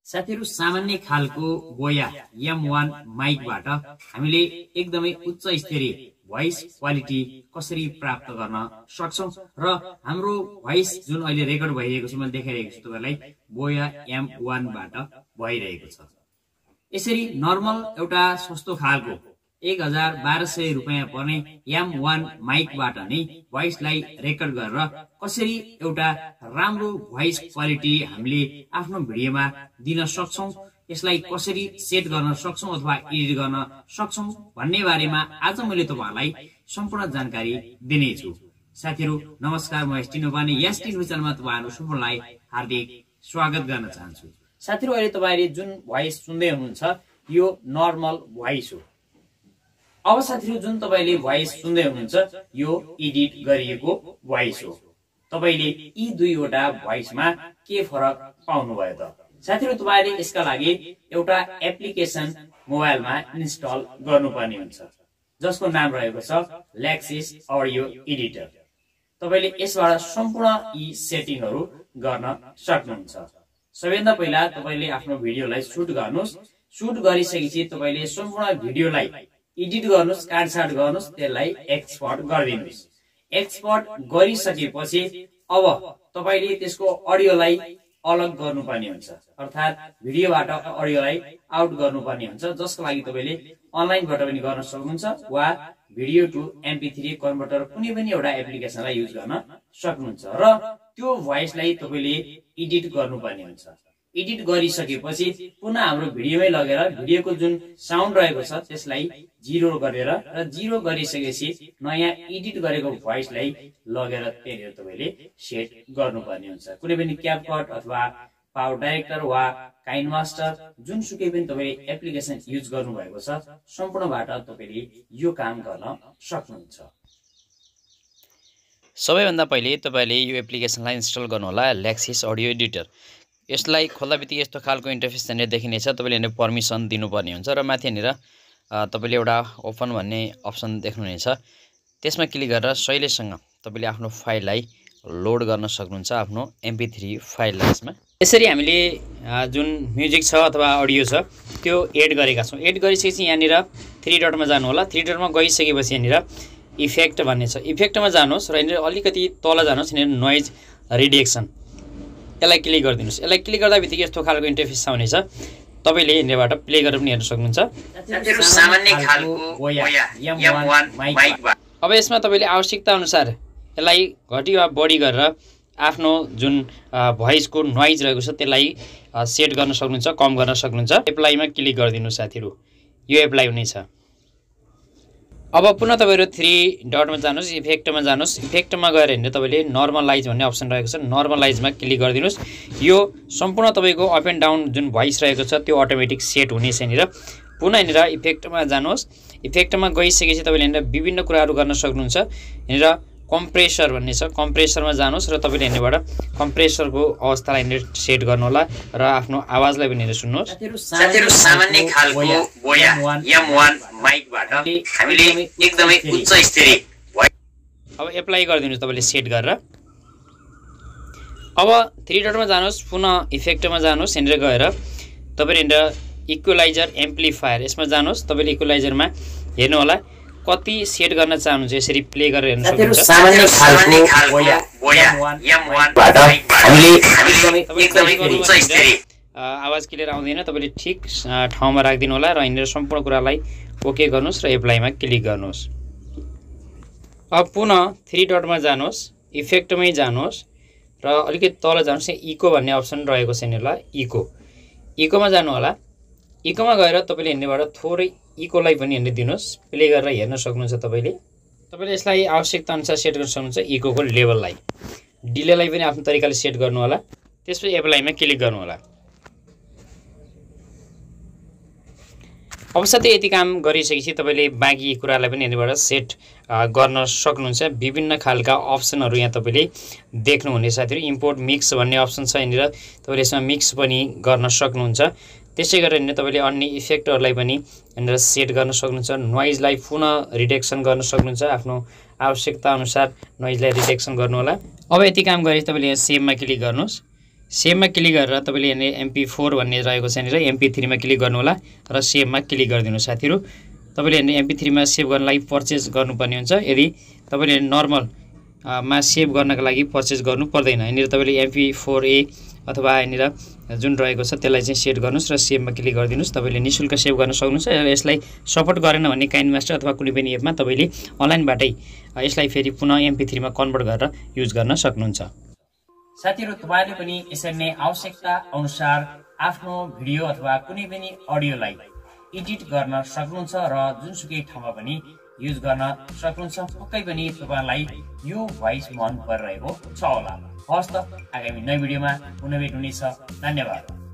साथीहरु सामान्य खालको बोया M1 माइकबाट हामीले एकदमै उच्च स्तरीय भोइस क्वालिटी कसरी प्राप्त गर्न सक्छौं र हाम्रो भोइस जुन अहिले रेकर्ड भइरहेको छ मैले देखाइरहेको छु तपाईलाई बोया M1 बाट भइरहेको छ। यसरी नर्मल एउटा सस्तो खालको 1200 रुपैयाँ पर्ने M1 माइकबाट नै भोइसलाई रेकर्ड गरेर कसरी एउटा राम्रो भोइस क्वालिटी हामीले आफ्नो भिडियोमा दिन सक्छौं, यसलाई कसरी सेट गर्न सक्छौं अथवा एडिट गर्न सक्छौं भन्ने बारेमा आज मैले तपाईहरुलाई सम्पूर्ण जानकारी दिने छु। साथीहरु नमस्कार, म sdinfo च्यानलमा तपाईहरु सम्पूर्णलाई हार्दिक स्वागत गर्न चाहन्छु। साथीहरु अहिले तपाईहरुले जुन भोइस सुन्दै हुनुहुन्छ यो नर्मल भोइस हो। अब साथीहरु जुन तपाईले भोइस सुन्दै हुनुहुन्छ यो एडिट गरिएको भोइस हो। तपाईले यी दुईवटा भोइसमा के फरक पाउनु भयो त? साथीहरु तपाईले यसका लागि एउटा एप्लिकेसन मोबाइलमा इन्स्टल गर्नुपर्ने हुन्छ जसको नाम रहेको छ लेक्सिस अडियो एडिटर। तपाईले यसबाट सम्पूर्ण यी सेटिङहरु गर्न सक्नुहुन्छ। सबैभन्दा पहिला तपाईले आफ्नो भिडियोलाई सुट गर्नुस्। सुट गरिसकेपछि तपाईले सम्पूर्ण भिडियोलाई एडिट गर्नुस्, काटछाट गर्नुस्, त्यसलाई एक्सपोर्ट गरिदिनुस्। एक्सपोर्ट गरिसकेपछि अब तपाईले त्यसको अडियोलाई अलग गर्नुपर्ने हुन्छ, अर्थात भिडियोबाट अडियोलाई आउट गर्नुपर्ने हुन्छ, जसको लागि तपाईले अनलाइनबाट पनि गर्न सक्नुहुन्छ वा भिडियो टु MP3 कन्भर्टर कुनै पनि एउटा एप्लिकेसनलाई युज गर्न सक्नुहुन्छ र त्यो भोइसलाई तपाईले एडिट गर्नुपर्ने हुन्छ। एडिट गरिसकेपछि पुनः हाम्रो भिडियोमै लगेर भिडियोको जुन साउन्ड रहेको छ त्यसलाई 0 गरेर र 0 गरिसकेपछि नयाँ एडिट गरेको भोइसलाई लगेर त्यहाँ तपाईले सेट गर्नुपर्ने हुन्छ। कुनै पनि क्यापकट अथवा पावर डाइरेक्टर वा काइनमास्टर जुनसुकै पनि तपाईले एप्लिकेसन युज गर्नु भएको छ सम्पूर्णबाट तपाईले यो काम गर्न सक्नुहुन्छ। सबैभन्दा पहिले तपाईले यो एप्लिकेसनलाई इन्स्टल गर्नु होला, लेक्सिस अडियो एडिटर। यसलाई खोल्दाबित्तिकै यस्तो खालको इन्टरफेस यहाँनिर देखिनेछ। तपाईले यहाँनिर पर्मिसन दिनुपर्ने हुन्छ र माथि यहाँनिर तपाईले एउटा ओपन भन्ने अप्सन देख्नुहुनेछ। त्यसमा क्लिक गरेर सहिलेसँग तपाईले आफ्नो फाइललाई लोड गर्न सक्नुहुन्छ, आफ्नो MP3 फाइललाई। यसमा यसरी हामीले जुन म्युजिक छ अथवा अडियो छ त्यो एड गरेका छौं। एड गरिसकेपछि यहाँनिर 3 डटमा जानु होला। 3 डटमा गइसकेपछि यहाँनिर इफेक्ट भन्ने छ, इफेक्टमा जानुहोस् र यहाँनिर अलिकति तल जानुहोस्, यहाँनिर नोइज रिडक्सन यसलाई क्लिक गरिदिनुस्। यसलाई क्लिक गर्दा बित्तिकै यस्तो खालको इन्टरफेस आउनेछ। तपाईले यहाँबाट प्ले गरेर पनि हेर्न सक्नुहुन्छ। साथीहरु सामान्य खालको बोया M1 माइकबाट अब यसमा तपाईले आवश्यकता अनुसार यसलाई घटी वा बढी गरेर आफ्नो जुन भोइसको नोइज रहेको छ त्यसलाई सेट गर्न सक्नुहुन्छ, कम गर्न सक्नुहुन्छ। एप्लाईमा क्लिक गरिदिनु साथीहरु, यो एप्लाई हुनेछ। अब पुनः तपाईहरु 3 डटमा जानुस्, इफेक्टमा जानुस्। इफेक्टमा गएर हिँड्ने तपाईले नर्मलाइज भन्ने अप्सन रहेको छ, नर्मलाइजमा क्लिक गरिदिनुस्। यो सम्पूर्ण तपाईको अप एन्ड डाउन जुन भोइस रहेको छ त्यो अटोमेटिक सेट हुनेछ यहाँनिर। पुनः यहाँनिर इफेक्टमा जानुहोस्। इफेक्टमा गइसकेपछि तपाईले यहाँनिर विभिन्न कुराहरु गर्न सक्नुहुन्छ। यहाँनिर कम्प्रेसर भन्ने छ, कम्प्रेसरमा जानुहोस् र तपाईले यहाँनिरबाट कम्प्रेसरको अवस्थालाई यहाँनिर सेट गर्नु होला र आफ्नो आवाजलाई पनि सुन्नुहोस्। साथीहरु सामान्य खालको बोया M1 माइकबाट हामीले एकदमै उच्च स्तरीय अब एप्लाई गरिदिनुस् तपाईले सेट गरेर। अब 3 डटमा जानुहोस्, पुनः इफेक्टमा जानुहोस्। यहाँनिर गएर तपाईले यहाँनिर इक्वलाइजर एम्प्लिफायर यसमा जानुहोस्। तपाईले इक्वलाइजरमा हेर्नु होला कति सेट गर्न चाहनुहुन्छ, यसरी प्ले गरेर हेर्न सक्नुहुन्छ। सामान्य खालको बोया M1 बाट हामीले एकदमै उच्च स्तरीय आवाज क्लियर आउँदैन। तपाईले ठीक ठाउँमा राख्दिनु होला र यहाँनिर सम्पूर्ण कुरालाई ओके गर्नुस् र एप्लाईमा क्लिक गर्नुस्। अब पुनः 3 डटमा जानुहोस्, इफेक्टमै जानुहोस् र अलिकति तल जानुहोस्। इको भन्ने अप्सन रहेको छ यहाँनिर, इको इकोमा जानु होला। इकोमा गएर तपाईले यहाँनिरबाट थोरै इकोलाई पनि यहाँनिर दिनुस्, प्ले गरेर हेर्न सक्नुहुन्छ। तपाईले यसलाई आवश्यकता अनुसार सेट गर्न सक्नुहुन्छ। इकोको लेभललाई, डिलेलाई पनि आफ्नो तरिकाले सेट गर्नु होला। त्यसपछि एप्लाईमा क्लिक गर्नु होला। अब साथै यति काम गरिसकेपछि तपाईले बाँकी कुरालाई पनि यहाँनिरबाट सेट गर्न सक्नुहुन्छ। विभिन्न खालका अप्सनहरु यहाँ तपाईले देख्नुहुनेछ साथीहरु। इम्पोर्ट मिक्स भन्ने अप्सन छ यहाँनिर, तपाईले यसमा मिक्स पनि गर्न सक्नुहुन्छ। त्यसै गरेर तपाईले अन्य इफेक्टहरुलाई पनि यहाँनिर सेट गर्न सक्नुहुन्छ। नोइजलाई पुनः रिडक्सन गर्न सक्नुहुन्छ, आफ्नो आवश्यकता अनुसार नोइजलाई रिडक्सन गर्नु होला। अब यति काम गरे तपाईले यहाँ सेभमा क्लिक गर्नुस्। सेभमा क्लिक गरेर तपाईँले यहाँनिर MP4 भन्ने रहेको छ यहाँनिर MP3 मा क्लिक गर्नु होला र सेभमा क्लिक गरिदिनु साथीहरु। तपाईले यहाँनिर MP3 मा सेभ गर्नलाई पर्चेज गर्नुपर्ने हुन्छ। यदि तपाईले नर्मल मा सेभ गर्नका लागि पर्चेज गर्नु पर्दैन। यहाँनिर तपाईले MP4A अथवा यहाँनिर जुन रहेको छ त्यसलाई चाहिँ सेट गर्नुस् र सेभमा क्लिक गरिदिनुस्। तपाईले निशुल्क सेभ गर्न सक्नुहुन्छ। यसलाई सपोर्ट गरेन भने काइनमास्टर अथवा कुनै पनि एपमा तपाईले अनलाइनबाटै यसलाई फेरि पुनः MP3 मा कन्भर्ट गरेर युज गर्न सक्नुहुन्छ। साथीहरु, तपाईले पनि यसरी नै आवश्यकता अनुसार आफ्नो भिडियो अथवा कुनै पनि अडियोलाई एडिट गर्न सक्नुहुन्छ र जुनसुकै ठाउँमा पनि युज गर्न सक्नुहुन्छ। पक्कै पनि तपाईलाई यो भोइस मन परिरहेको छ होला। हस् त, आगामी नयाँ भिडियोमा पुनः भेट हुनेछ। धन्यवाद।